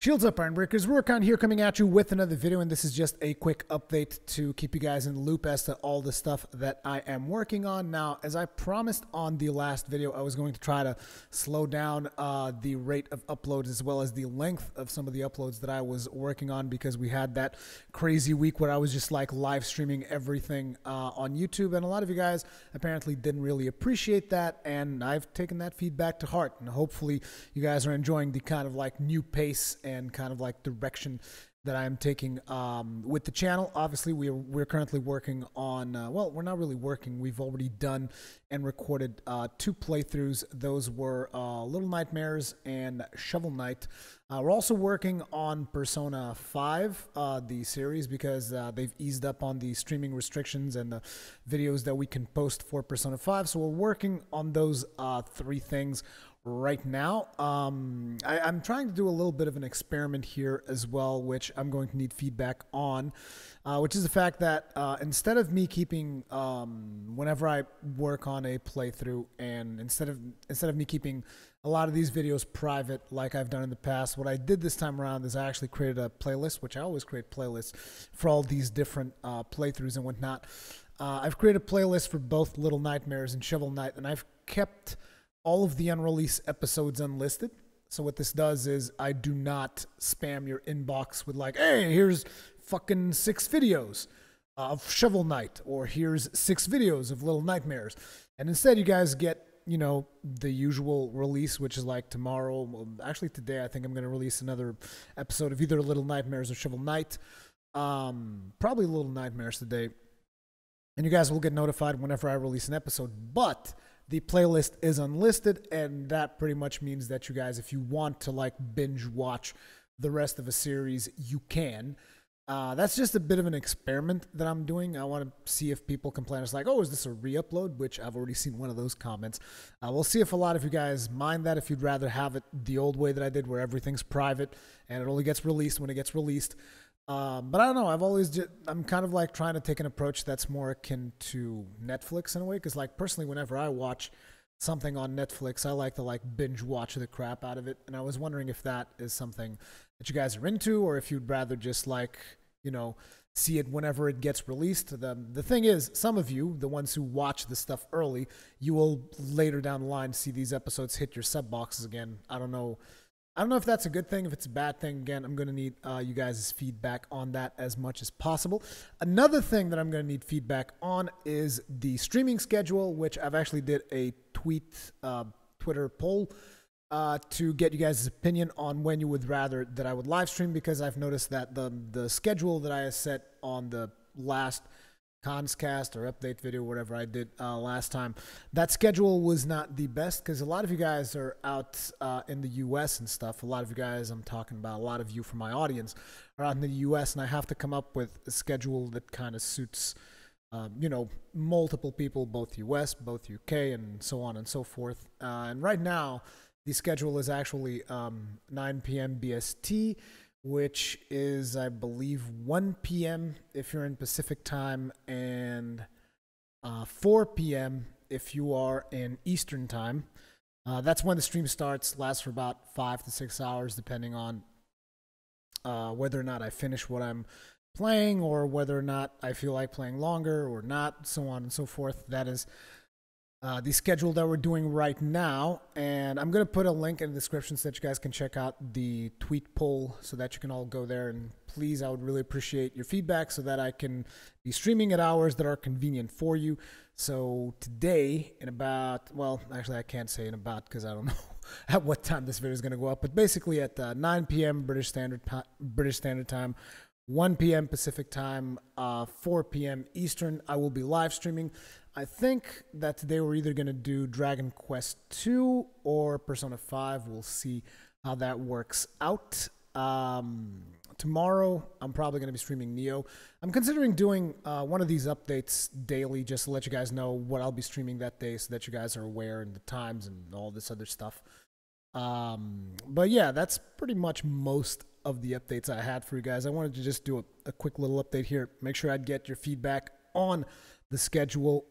Shields up, Iron Breakers. Rurikhan here coming at you with another video, and this is just a quick update to keep you guys in the loop as to all the stuff that I am working on. Now, as I promised on the last video, I was going to try to slow down the rate of uploads as well as the length of some of the uploads that I was working on, because we had that crazy week where I was just like live streaming everything on YouTube, and a lot of you guys apparently didn't really appreciate that, and I've taken that feedback to heart, and hopefully you guys are enjoying the kind of like new pace and kind of like direction that I am taking with the channel. Obviously, we're currently working on, well, we're not really working. We've already done and recorded 2 playthroughs. Those were Little Nightmares and Shovel Knight. We're also working on Persona 5, the series, because they've eased up on the streaming restrictions and the videos that we can post for Persona 5. So we're working on those 3 things right now. I'm trying to do a little bit of an experiment here as well, which I'm going to need feedback on, which is the fact that instead of me keeping, whenever I work on a playthrough, and instead of me keeping a lot of these videos private like I've done in the past, what I did this time around is I actually created a playlist, which I always create playlists for all these different playthroughs and whatnot. I've created a playlist for both Little Nightmares and Shovel Knight, and I've kept all of the unreleased episodes unlisted. So what this does is I do not spam your inbox with like, hey, here's fucking 6 videos of Shovel Knight, or here's 6 videos of Little Nightmares. And instead you guys get, you know, the usual release, which is like tomorrow. Well, actually today I think I'm going to release another episode of either Little Nightmares or Shovel Knight. Probably Little Nightmares today. And you guys will get notified whenever I release an episode. But the playlist is unlisted, and that pretty much means that you guys, if you want to like binge watch the rest of a series, you can. That's just a bit of an experiment that I'm doing. I want to see if people complain. It's like, oh, is this a re-upload? Which I've already seen one of those comments. We'll see if a lot of you guys mind that, if you'd rather have it the old way that I did, where everything's private and it only gets released when it gets released. But I don't know, I'm kind of like trying to take an approach that's more akin to Netflix in a way, because like personally, whenever I watch something on Netflix, I like to like binge watch the crap out of it, and I was wondering if that is something that you guys are into, or if you'd rather just like, you know, see it whenever it gets released. The thing is, some of you, the ones who watch the stuff early, you will later down the line see these episodes hit your sub boxes again. I don't know if that's a good thing, if it's a bad thing. Again, I'm going to need you guys' feedback on that as much as possible. Another thing that I'm going to need feedback on is the streaming schedule, which I've actually did a Twitter poll to get you guys' opinion on when you would rather that I would live stream, because I've noticed that the schedule that I set on the last Conscast or update video, whatever I did last time, that schedule was not the best, because a lot of you guys are out in the US and stuff. A lot of you guys, I'm talking about a lot of you from my audience, are out in the US, and I have to come up with a schedule that kind of suits you know, multiple people, both US, both UK, and so on and so forth. And right now the schedule is actually 9 p.m. BST, which is, I believe, 1 p.m. if you're in Pacific time, and 4 p.m. if you are in Eastern time. That's when the stream starts, lasts for about 5 to 6 hours, depending on whether or not I finish what I'm playing, or whether or not I feel like playing longer or not, so on and so forth. That is the schedule that we're doing right now, and I'm going to put a link in the description so that you guys can check out the tweet poll, so that you can all go there. And please, I would really appreciate your feedback so that I can be streaming at hours that are convenient for you. So today, in about, well, actually I can't say in about, because I don't know at what time this video is going to go up, but basically at 9 p.m. British Standard Time, 1 p.m. Pacific Time, 4 p.m. Eastern, I will be live streaming. I think that today we're either going to do Dragon Quest 2 or Persona 5. We'll see how that works out. Tomorrow, I'm probably going to be streaming Neo. I'm considering doing one of these updates daily, just to let you guys know what I'll be streaming that day, so that you guys are aware, and the times and all this other stuff. But yeah, that's pretty much most of the updates I had for you guys. I wanted to just do a quick little update here, make sure I'd get your feedback on the schedule,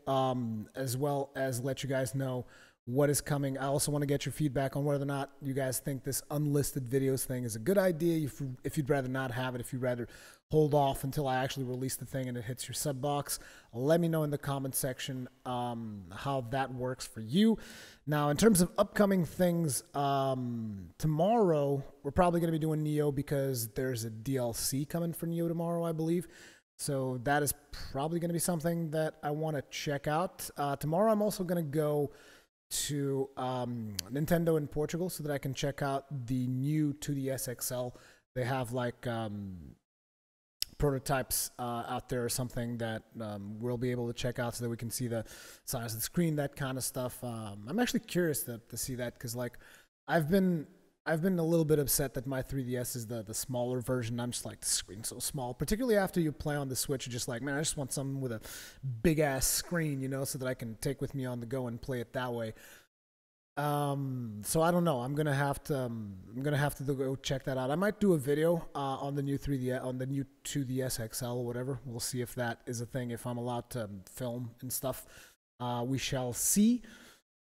as well as let you guys know what is coming. I also want to get your feedback on whether or not you guys think this unlisted videos thing is a good idea, if you'd rather not have it, if you'd rather hold off until I actually release the thing and it hits your sub box. Let me know in the comment section how that works for you. Now, in terms of upcoming things, tomorrow we're probably going to be doing Neo because there's a DLC coming for Neo tomorrow, I believe. So that is probably going to be something that I want to check out. Tomorrow I'm also going to go to Nintendo in Portugal so that I can check out the new 2DS XL. They have like prototypes out there or something that we'll be able to check out so that we can see the size of the screen, that kind of stuff. I'm actually curious to see that because like I've been a little bit upset that my 3DS is the smaller version. I'm just like, the screen's so small, particularly after you play on the Switch. You're just like, man, I just want something with a big ass screen, you know, so that I can take with me on the go and play it that way. So I don't know. I'm gonna have to go check that out. I might do a video on the new 3DS, on the new 2DS XL or whatever. We'll see if that is a thing, if I'm allowed to film and stuff. We shall see.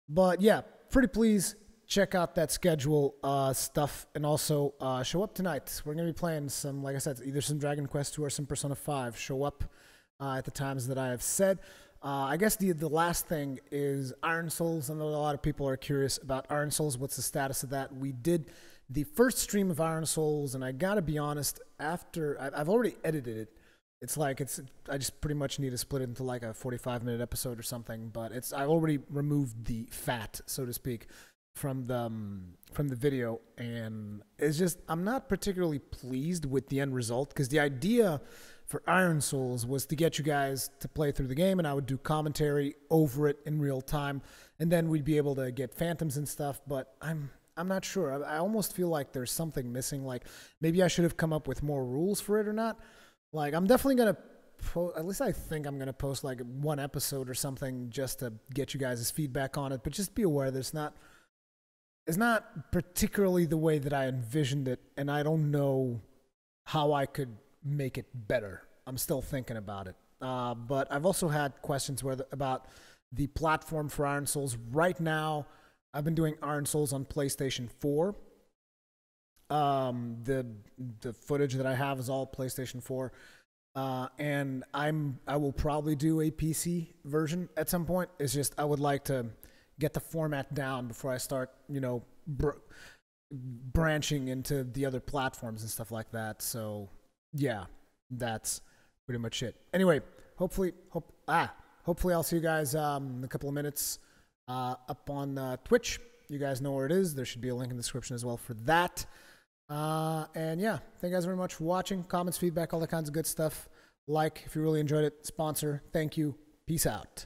But yeah, pretty please check out that schedule stuff, and also show up tonight. We're going to be playing some, like I said, either some Dragon Quest 2 or some Persona 5. Show up at the times that I have said. I guess the last thing is Iron Souls. I know a lot of people are curious about Iron Souls. What's the status of that? We did the first stream of Iron Souls, and I got to be honest, after I've already edited it. It's like I just pretty much need to split it into like a 45-minute episode or something, but I've already removed the fat, so to speak, from the video, and it's just I'm not particularly pleased with the end result, because the idea for Iron Souls was to get you guys to play through the game, and I would do commentary over it in real time, and then we'd be able to get phantoms and stuff. But I'm not sure. I almost feel like there's something missing. Like maybe I should have come up with more rules for it or not. Like I'm definitely gonna at least I think I'm gonna post like one episode or something just to get you guys' feedback on it. But just be aware that it's not particularly the way that I envisioned it, and I don't know how I could make it better. I'm still thinking about it. But I've also had questions about the platform for Iron Souls. Right now, I've been doing Iron Souls on PlayStation 4. The footage that I have is all PlayStation 4. And I will probably do a PC version at some point. It's just I would like to get the format down before I start, you know, branching into the other platforms and stuff like that. So yeah, that's pretty much it. Anyway, hopefully I'll see you guys in a couple of minutes up on Twitch. You guys know where it is. There should be a link in the description as well for that. And yeah, thank you guys very much for watching. Comments, feedback, all that kinds of good stuff. Like if you really enjoyed it. Sponsor. Thank you. Peace out.